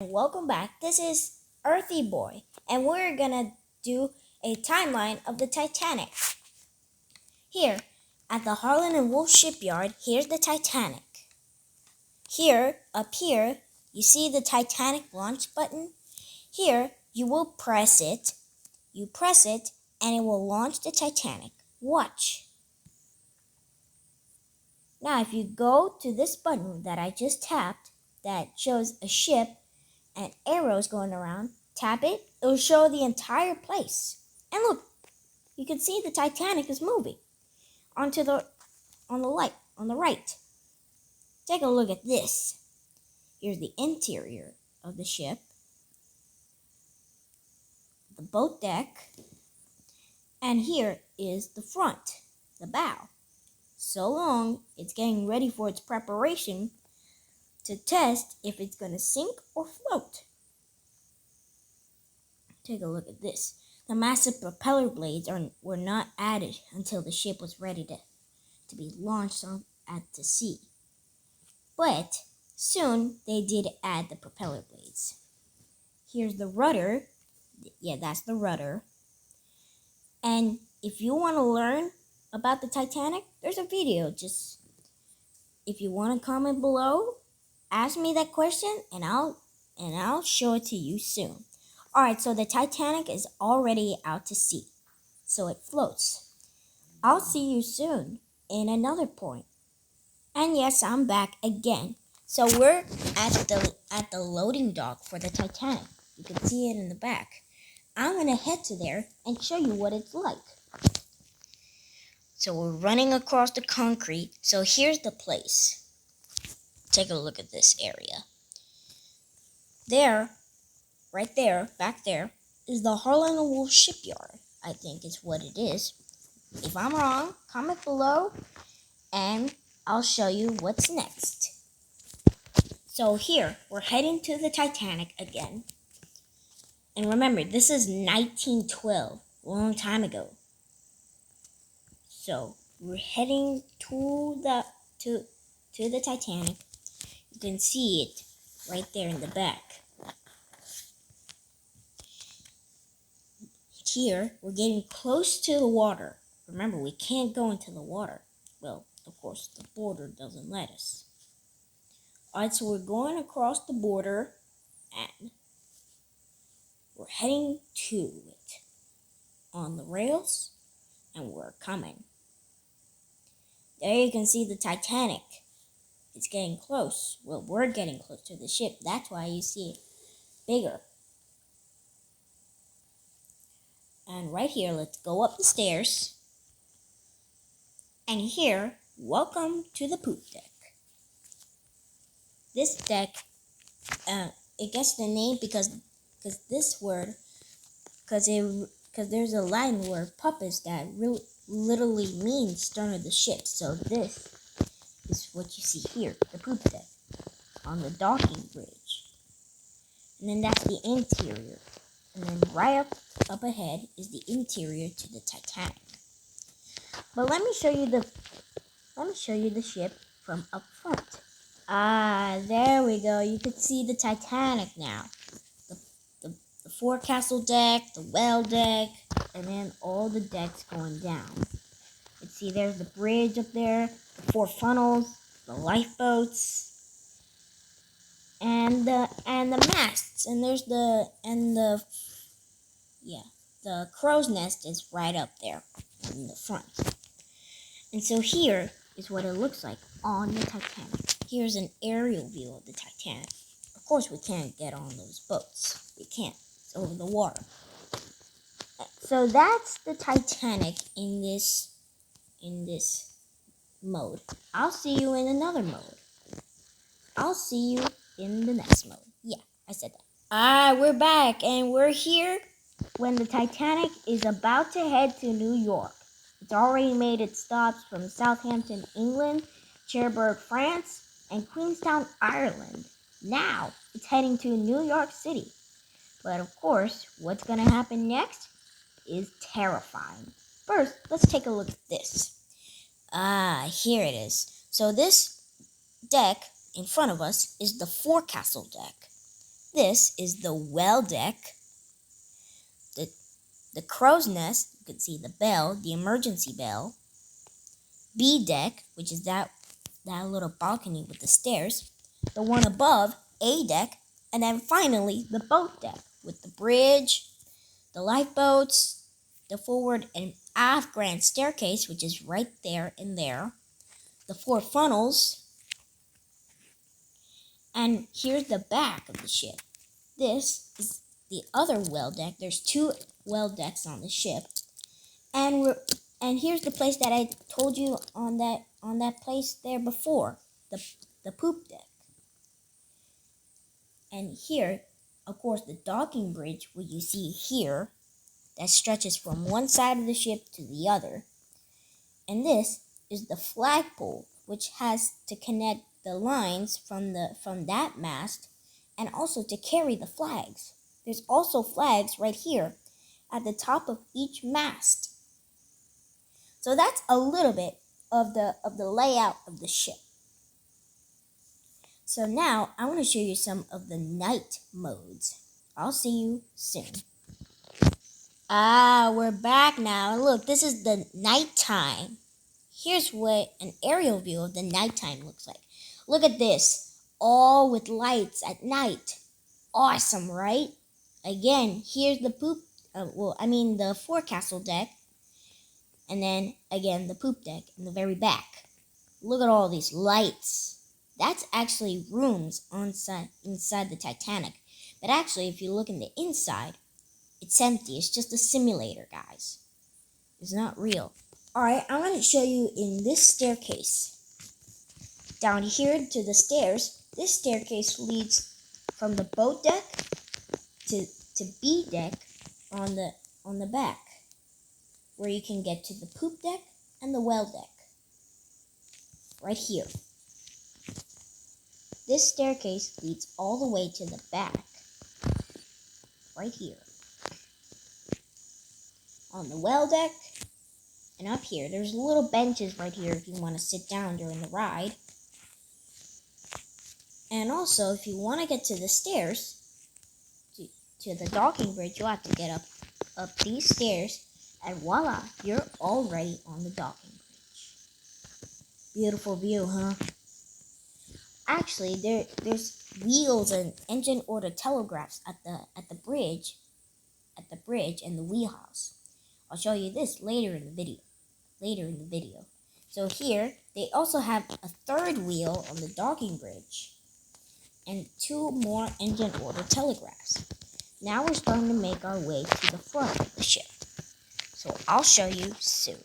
Welcome back. This is Earthy Boy, and we're gonna do a timeline of the Titanic. Here, at the Harlan and Wolff shipyard, here's the Titanic. Here, up here, you see the Titanic launch button? Here, you will press it. You press it, and it will launch the Titanic. Watch. Now, if you go to this button that I just tapped, that shows a ship and arrows going around, tap it, it will show the entire place. And look, you can see the Titanic is moving on the right. Take a look at this. Here's the interior of the ship, the boat deck, and here is the front, the bow. So long, it's getting ready for its preparation to test if it's going to sink or float. Take a look at this. The massive propeller blades were not added until the ship was ready to be launched at the sea. But soon they did add the propeller blades. Here's the rudder. Yeah, that's the rudder. And if you want to learn about the Titanic, there's a video. Just if you want to comment below, ask me that question and I'll show it to you soon. Alright, so the Titanic is already out to sea, so it floats. I'll see you soon in another point. And yes, I'm back again. So we're at the loading dock for the Titanic. You can see it in the back. I'm gonna head to there and show you what it's like. So we're running across the concrete. So here's the place. Take a look at this area. There, right there, back there, is the Harlan and Wolff shipyard, I think is what it is. If I'm wrong, comment below and I'll show you what's next. So here, we're heading to the Titanic again. And remember, this is 1912, a long time ago. So we're heading to the Titanic. You can see it right there in the back. Here, we're getting close to the water. Remember, we can't go into the water. Well, of course, the border doesn't let us. Alright, so we're going across the border and we're heading to it on the rails and we're coming. There you can see the Titanic. It's getting close. Well, we're getting close to the ship. That's why you see it bigger. And right here, let's go up the stairs. And here, welcome to the poop deck. This deck, it gets the name because this word, because there's a Latin word, puppets, that literally means stern of the ship. So this is what you see here, the poop deck, on the docking bridge. And then that's the interior. And then right up ahead is the interior to the Titanic. But let me show you the ship from up front. There we go. You can see the Titanic now. The forecastle deck, the well deck, and then all the decks going down. You see there's the bridge up there, the 4 funnels, the lifeboats, and the masts, and there's the crow's nest is right up there in the front. And so here is what it looks like on the Titanic. Here's an aerial view of the Titanic. Of course, we can't get on those boats. We can't. It's over the water. So that's the Titanic in this mode. I'll see you in another mode. I'll see you in the next mode. Yeah, I said that. We're back and we're here when the Titanic is about to head to New York. It's already made its stops from Southampton, England, Cherbourg, France, and Queenstown, Ireland. Now it's heading to New York City. But of course, what's going to happen next is terrifying. First, let's take a look at this. Here it is. So this deck in front of us is the forecastle deck. This is the well deck, the, the crow's nest, you can see the bell, the emergency bell, B deck, which is that little balcony with the stairs, the one above, A deck, and then finally the boat deck with the bridge, the lifeboats, the forward and aft grand staircase, which is right there and there, the 4 funnels, and here's the back of the ship. This is the other well deck. There's 2 well decks on the ship, and here's the place that I told you on that place there before, the poop deck. And here, of course, the docking bridge, what you see here, that stretches from one side of the ship to the other. And this is the flagpole, which has to connect the lines from that mast, and also to carry the flags. There's also flags right here at the top of each mast. So that's a little bit of the layout of the ship. So now I want to show you some of the night modes. I'll see you soon. We're back now. Look, this is the nighttime. Here's what an aerial view of the nighttime looks like. Look at this, all with lights at night. Awesome, right? Again, here's the the forecastle deck, and then again the poop deck in the very back. Look at all these lights. That's actually rooms inside the Titanic. But actually, if you look in the inside, it's empty. It's just a simulator, guys. It's not real. Alright, I'm going to show you in this staircase. Down here to the stairs, this staircase leads from the boat deck to B deck on the back, where you can get to the poop deck and the well deck. Right here. This staircase leads all the way to the back, right here. On the well deck, and up here, there's little benches right here if you want to sit down during the ride. And also, if you want to get to the stairs, to the docking bridge, you'll have to get up these stairs, and voila, you're already on the docking bridge. Beautiful view, huh? Actually, there's wheels and engine order telegraphs at the bridge and the wheelhouse. I'll show you this later in the video. So here, they also have a 3rd wheel on the docking bridge and 2 more engine order telegraphs. Now we're starting to make our way to the front of the ship. So I'll show you soon.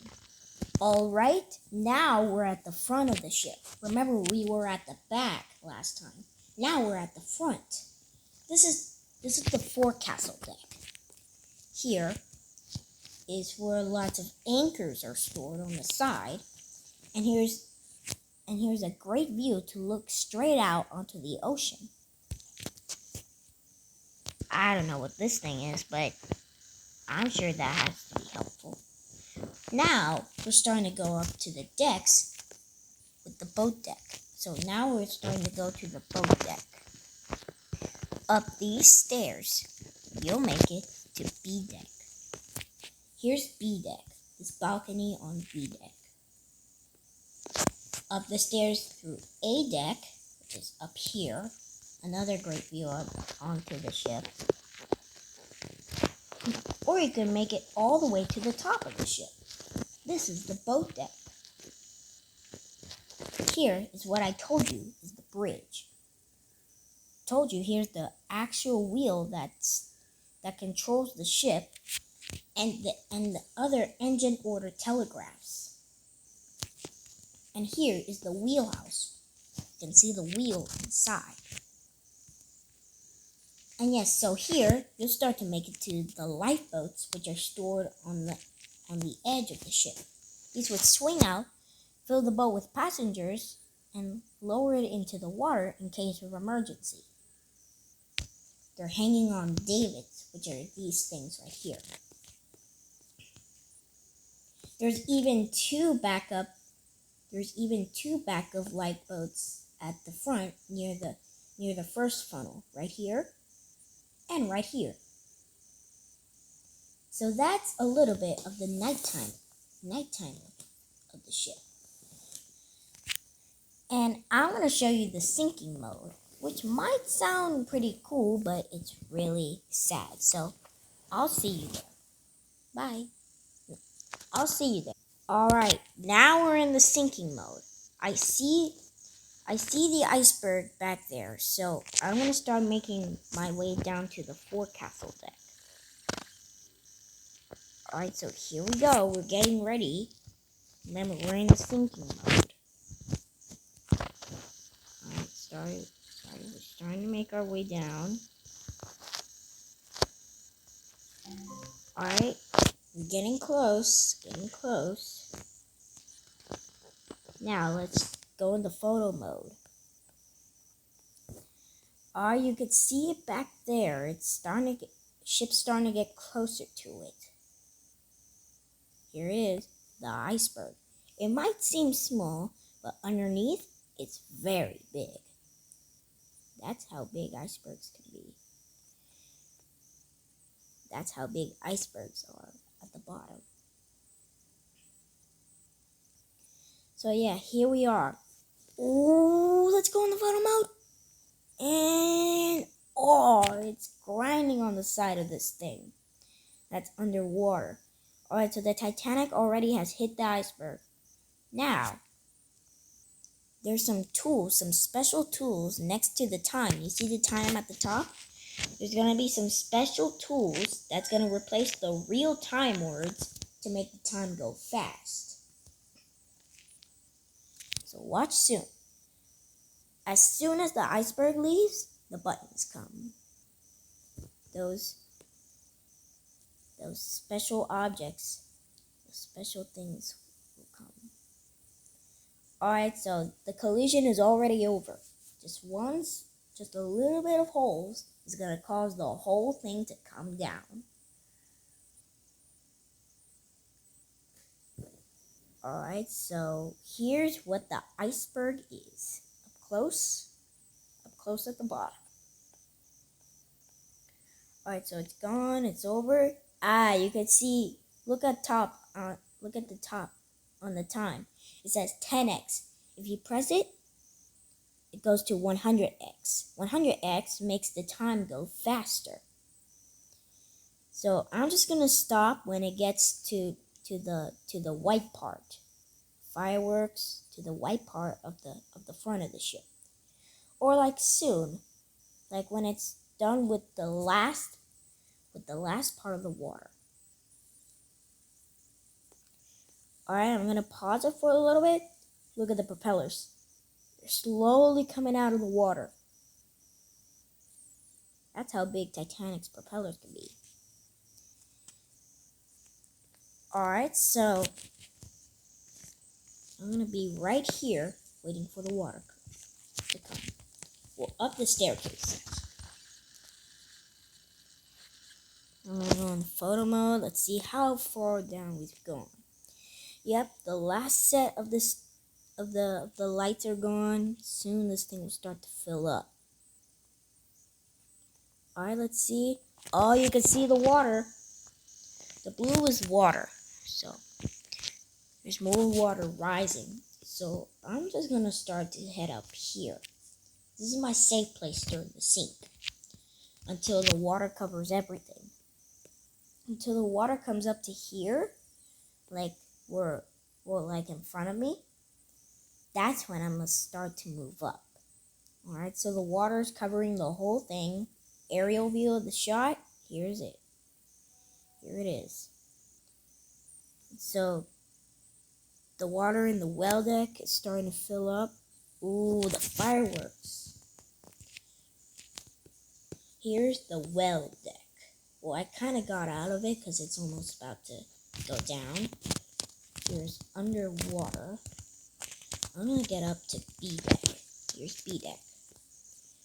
Alright, now we're at the front of the ship. Remember, we were at the back last time. Now we're at the front. This is the forecastle deck. Here is where lots of anchors are stored on the side. And here's a great view to look straight out onto the ocean. I don't know what this thing is, but I'm sure that has to be helpful. Now, we're starting to go up to the decks with the boat deck. So now we're starting to go to the boat deck. Up these stairs, you'll make it to B deck. Here's B deck, this balcony on B deck. Up the stairs through A deck, which is up here. Another great view onto the ship. Or you can make it all the way to the top of the ship. This is the boat deck. Here is what I told you is the bridge. Told you here's the actual wheel that controls the ship and the other engine order telegraphs. And here is the wheelhouse. You can see the wheel inside. And yes, so here you'll start to make it to the lifeboats, which are stored on the edge of the ship. These would swing out, fill the boat with passengers, and lower it into the water in case of emergency. They're hanging on davits, which are these things right here. There's even two backup lifeboats at the front near the first funnel right here, and right here. So that's a little bit of the nighttime of the ship. And I'm going to show you the sinking mode, which might sound pretty cool, but it's really sad. So I'll see you there. Bye. I'll see you there. Alright, now we're in the sinking mode. I see the iceberg back there, so I'm going to start making my way down to the forecastle deck. Alright, so here we go. We're getting ready. Remember, we're in the sinking mode. Alright, we're starting to make our way down. Alright, we're getting close. Now, let's go into photo mode. You can see it back there. Ship's starting to get closer to it. Here it is, the iceberg. It might seem small, but underneath, it's very big. That's how big icebergs can be. That's how big icebergs are at the bottom. So yeah, here we are. Ooh, let's go in the photo mode. And it's grinding on the side of this thing that's underwater. Alright, so the Titanic already has hit the iceberg. Now, there's some special tools next to the time. You see the time at the top? There's going to be some special tools that's going to replace the real time words to make the time go fast. So watch soon. As soon as the iceberg leaves, the buttons come. Those special objects, those special things will come. Alright, so the collision is already over. Just a little bit of holes is going to cause the whole thing to come down. Alright, so here's what the iceberg is. Up close at the bottom. Alright, so it's gone, it's over. You can see, look at the top on the time. It says 10x. If you press it, it goes to 100x. 100x makes the time go faster. So I'm just gonna stop when it gets to the white part. Fireworks to the white part of the front of the ship. Or like soon, like when it's done with the last part of the water. Alright, I'm gonna pause it for a little bit. Look at the propellers. They're slowly coming out of the water. That's how big Titanic's propellers can be. Alright, so I'm gonna be right here waiting for the water to come. Well, up the staircase. I'm gonna go in photo mode. Let's see how far down we've gone. Yep, the last set of the lights are gone. Soon this thing will start to fill up. Alright, let's see. Oh, you can see the water. The blue is water. So there's more water rising. So I'm just gonna start to head up here. This is my safe place during the sink. Until the water covers everything. Until the water comes up to here, like like in front of me, that's when I'm gonna start to move up. Alright, so the water's covering the whole thing. Aerial view of the shot, here's it. Here it is. So the water in the well deck is starting to fill up. Ooh, the fireworks. Here's the well deck. Well, I kind of got out of it because it's almost about to go down. Here's underwater. I'm going to get up to B deck. Here's B deck.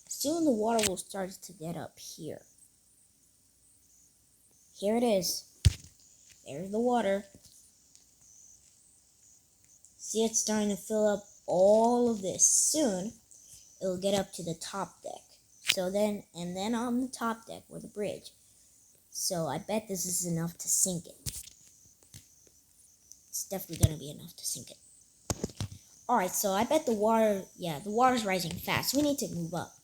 Soon the water will start to get up here. Here it is. There's the water. See, it's starting to fill up all of this. Soon, it'll get up to the top deck. And then on the top deck or the bridge. So I bet this is enough to sink it. It's definitely gonna be enough to sink it. Alright, so I bet the water's rising fast. We need to move up.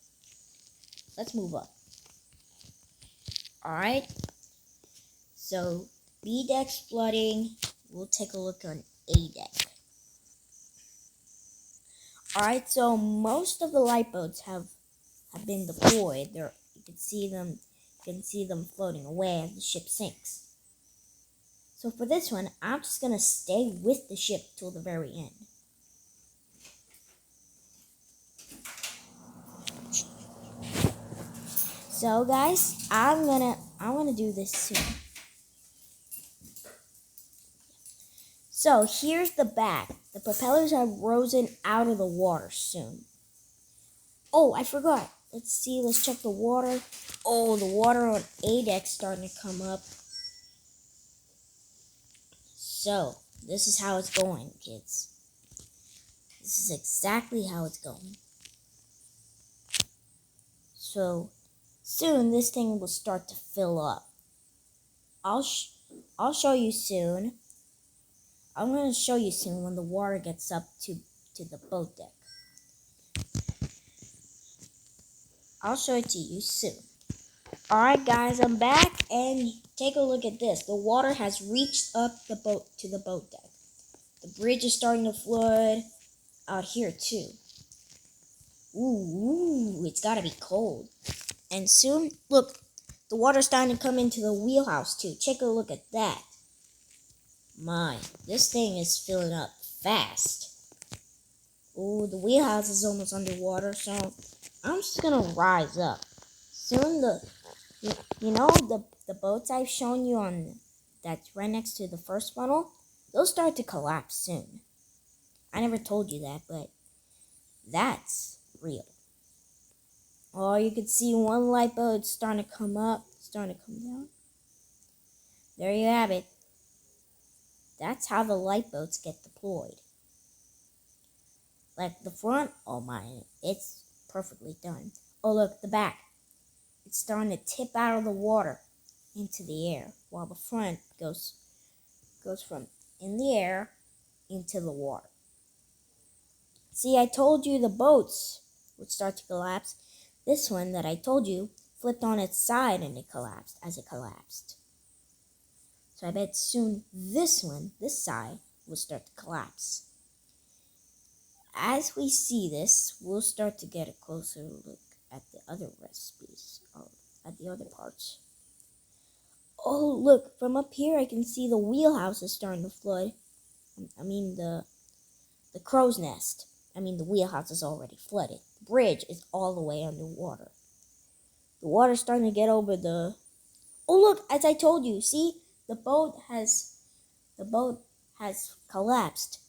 Let's move up. Alright, so B deck's flooding. We'll take a look on A deck. Alright, so most of the lifeboats have been deployed. You can see them floating away as the ship sinks. So for this one, I'm just gonna stay with the ship till the very end. So guys, I'm gonna do this soon. So here's the back. The propellers have risen out of the water soon. Oh, I forgot. Let's check the water. Oh, the water on A deck's starting to come up. So, this is how it's going, kids. This is exactly how it's going. So, soon this thing will start to fill up. I'll show you soon. I'm going to show you soon when the water gets up to the boat deck. I'll show it to you soon. Alright guys, I'm back and take a look at this. The water has reached up the boat to the boat deck. The bridge is starting to flood out here too. Ooh, it's gotta be cold. And soon, look, the water's starting to come into the wheelhouse too. Take a look at that. My, this thing is filling up fast. Ooh, the wheelhouse is almost underwater, so I'm just gonna rise up. Soon the boats I've shown you on that's right next to the first funnel, they'll start to collapse soon. I never told you that, but that's real. Oh, you can see one lifeboat starting to come up, starting to come down. There you have it. That's how the lifeboats get deployed. Like the front, oh my, it's perfectly done. Oh look, the back. It's starting to tip out of the water into the air, while the front goes from in the air into the water. See, I told you the boats would start to collapse. This one that I told you flipped on its side and it collapsed as it collapsed. So I bet soon this side, will start to collapse. As we see this, we'll start to get a closer look at the other recipes, at the other parts. Oh, look, from up here I can see the wheelhouse is starting to flood. I mean the crow's nest. I mean the wheelhouse is already flooded. The bridge is all the way underwater. The water's starting to get over the... Oh, look, as I told you, see? The boat has collapsed.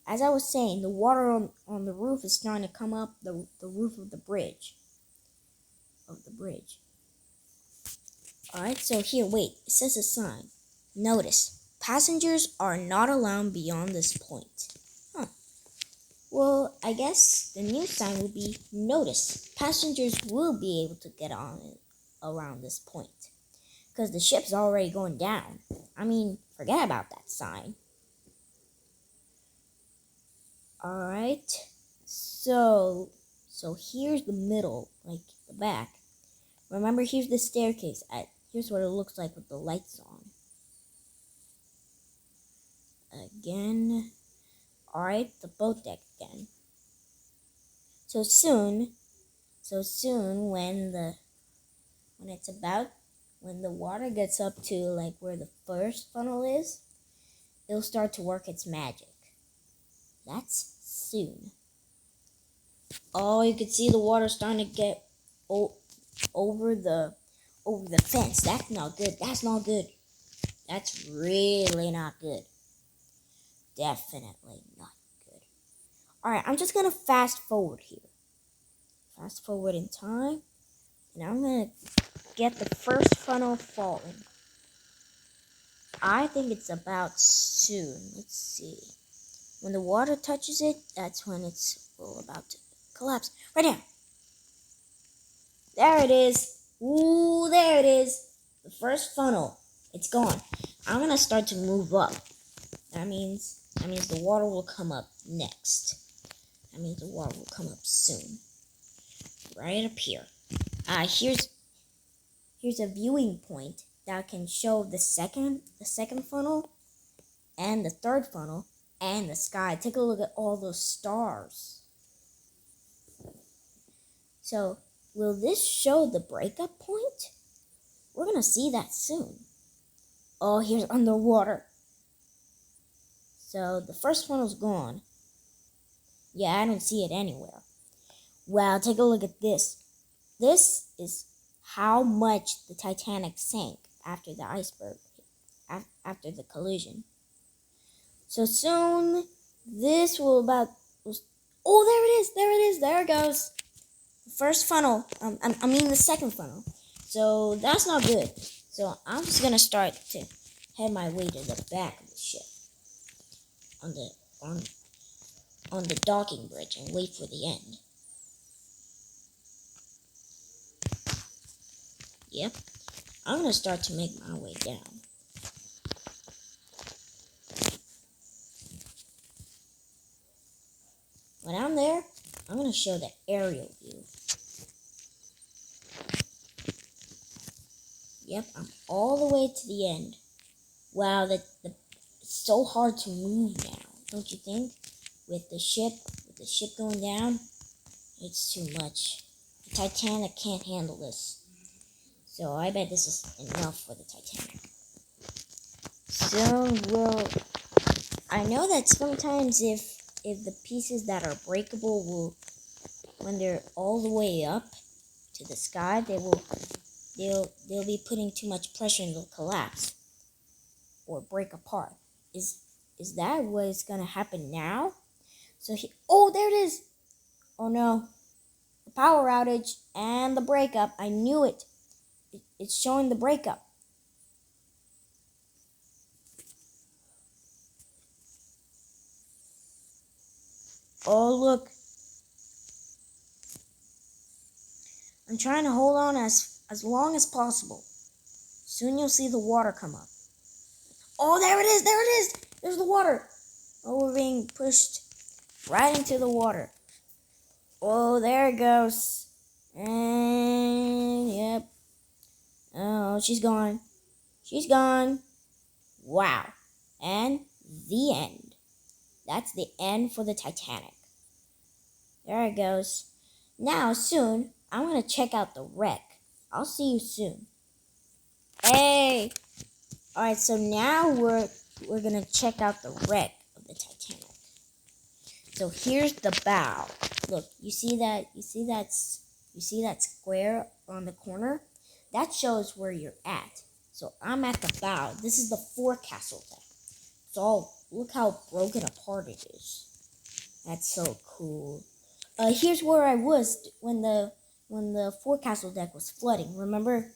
As I was saying, the water on the roof is starting to come up the roof of the bridge. Alright, so here, wait, it says a sign. Notice, passengers are not allowed beyond this point. Huh. Well, I guess the new sign will be, notice, passengers will be able to get on it around this point. Because the ship's already going down. I mean, forget about that sign. Alright, so here's the middle, like the back. Remember, here's the staircase. Here's what it looks like with the lights on. Again. Alright, the boat deck again. So soon when the water gets up to like where the first funnel is, it'll start to work its magic. That's soon. Oh, you can see the water starting to get over the fence. That's not good. That's not good. That's really not good. Definitely not good. Alright, I'm just going to fast forward here. Fast forward in time. And I'm going to get the first funnel falling. I think it's about soon. Let's see. When the water touches it, that's when it's all about to collapse. Right now. There it is. Ooh, there it is. The first funnel. It's gone. I'm gonna start to move up. That means the water will come up next. That means the water will come up soon. Right up here. Here's a viewing point that can show the second funnel and the third funnel and the sky. Take a look at all those stars. So, will this show the breakup point? We're gonna see that soon. Oh, here's underwater. So, the first funnel's gone. Yeah, I don't see it anywhere. Wow, take a look at this. This is how much the Titanic sank after the iceberg, after the collision. So soon, this will about... Oh, there it goes. The first funnel, the second funnel. So that's not good. So I'm just gonna start to head my way to the back of the ship, on the docking bridge, and wait for the end. Yep, I'm gonna start to make my way down. When I'm there, I'm gonna show the aerial view. Yep, I'm all the way to the end. Wow, it's so hard to move now, don't you think? With the ship going down, it's too much. The Titanic can't handle this. So I bet this is enough for the Titanic. I know that sometimes if the pieces that are breakable will, when they're all the way up to the sky, they'll be putting too much pressure and they'll collapse or break apart. Is that what's gonna happen now? So oh, there it is. Oh no, the power outage and the breakup. I knew it. It's showing the breakup. Oh look, I'm trying to hold on as long as possible. Soon you'll see the water come up. Oh, there it is. There's the water. Oh, we're being pushed right into the water. Oh, there it goes. And, yep. Oh, she's gone. Wow. And the end. That's the end for the Titanic. There it goes. Now, soon, I'm going to check out the wreck. I'll see you soon. Hey! Alright, so now we're going to check out the wreck of the Titanic. So here's the bow. Look, you see that square on the corner? That shows where you're at. So I'm at the bow. This is the forecastle deck. So look how broken apart it is. That's so cool. Here's where I was when the forecastle deck was flooding. Remember?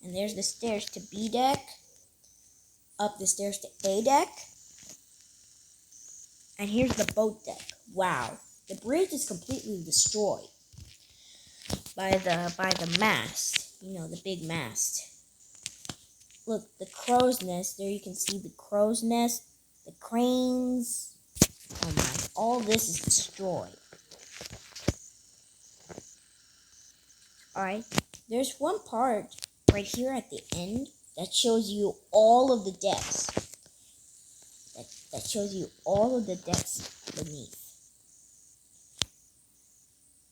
And there's the stairs to B deck. Up the stairs to A deck. And here's the boat deck. Wow. The bridge is completely destroyed by the mast. You know, the big mast. Look, the crow's nest. There you can see the crow's nest, the cranes. Oh my, all this is destroyed. Alright, there's one part right here at the end that shows you all of the decks. That shows you all of the decks beneath.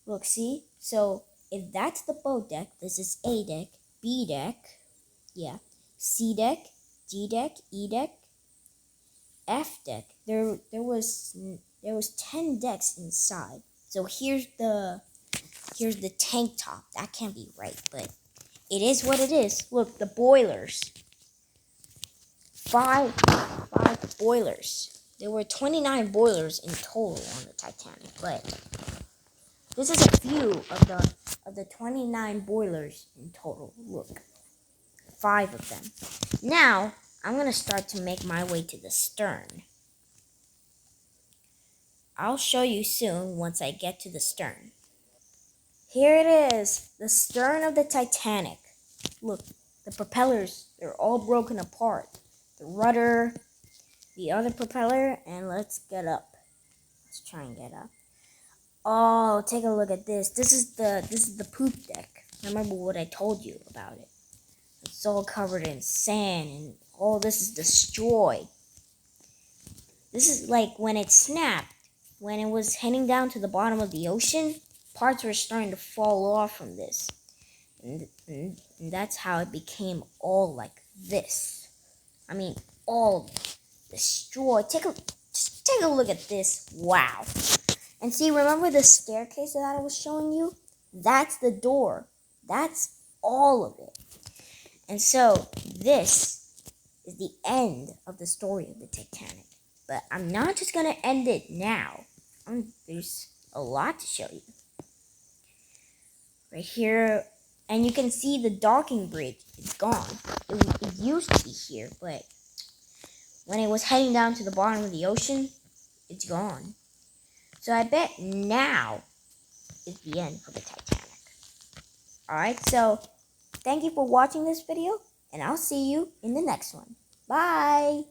Look, see? So, if that's the boat deck, this is A deck, B deck, yeah, C deck, D deck, E deck, F deck. There was 10 decks inside. So here's the tank top. That can't be right, but it is what it is. Look, the boilers. Five boilers. There were 29 boilers in total on the Titanic, but this is a few of the 29 boilers in total. Look, 5 of them. Now, I'm going to start to make my way to the stern. I'll show you soon once I get to the stern. Here it is, the stern of the Titanic. Look, the propellers, they're all broken apart. The rudder, the other propeller, and let's get up. Let's try and get up. Oh, take a look at this. This is the poop deck. Remember what I told you about it? It's all covered in sand and all this is destroyed. This is like when it snapped, when it was heading down to the bottom of the ocean, parts were starting to fall off from this. And that's how it became all like this. I mean, all destroyed. Just take a look at this. Wow. And see, remember the staircase that I was showing you? That's the door. That's all of it. And so, this is the end of the story of the Titanic. But I'm not just going to end it now. There's a lot to show you. Right here, and you can see the docking bridge is gone. It used to be here, but when it was heading down to the bottom of the ocean, it's gone. So I bet now is the end for the Titanic. Alright, so thank you for watching this video, and I'll see you in the next one. Bye!